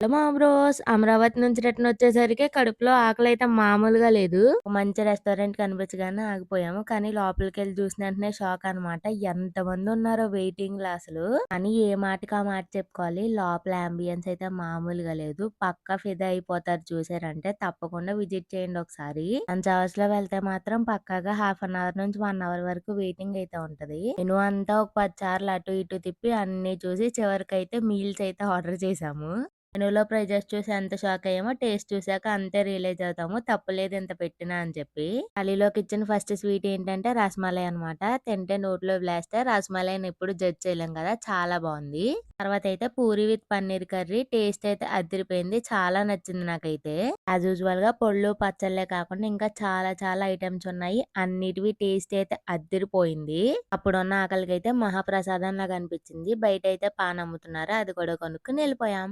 Hello మా bros. Amaravati నుంచి return వచ్చేసరికి కడుపులో ఆకలైతే మామూలుగా లేదు. ఒక మంచి రెస్టారెంట్ కనిపించగానే ఆగిపోయాము. కానీ లోపలికెళ్ళి చూసిన వెంటనే షాక్ అనమాట. ఎంతమంది ఉన్నారో వెయిటింగ్‌లో అసలు. కానీ ఏ మాటకి ఆ మాట చెప్పుకోవాలి. లోపల యాంబియన్స్ అయితే మామూలుగా లేదు. పక్కా ఫిదా అయిపోతారు చూసారంటే తప్పకుండా విజిట్ చేయండి ఒకసారి. లంచ్ అవర్స్‌లో వెళ్తే మాత్రం పక్కాగా హాఫ్ అన్ అవర్ నుంచి 1 అవర్ వరకు వెయిటింగ్ అయితే ఉంటది. మెనూ అంతా ఒక 10 సార్లు అటు ఇటు తిప్పి అన్నీ చూసి చివరికైతే మీల్స్ అయితే ఆర్డర్ చేసాము. మెనూలో ప్రైజెస్ చూసి ఎంత షాక్ అయ్యామో టేస్ట్ చూసాక అంతే రియలైజ్ అవుతాము. తప్పులేదు ఇంత పెట్టినా అని చెప్పి. థాలీలోకి ఇచ్చిన ఫస్ట్ స్వీట్ ఏంటంటే రసమలై అనమాట. తింటే నోట్లో బ్లాస్ట్. రసమలైని ఎప్పుడు జడ్జ్ చేయలేం కదా! చాలా బావుంది. తర్వాత అయితే puri with paneer curry. Taste అయితే అదిరిపోయింది. చాలా నచ్చింది నాకైతే. యాజ్ యూజువల్ గా పొళ్ళు, పచ్చళ్ళే కాకుండా ఇంకా చాలా చాలా ఐటెమ్స్ ఉన్నాయి. అన్నిటివి టేస్ట్ అయితే అద్దిరిపోయింది. అప్పుడున్న ఆకలికైతే మహాప్రసాదం లాగా అనిపించింది. బయట అయితే పాన్ అమ్ముతున్నారు. అది కూడా కొనుక్కొని వెళ్ళిపోయాం.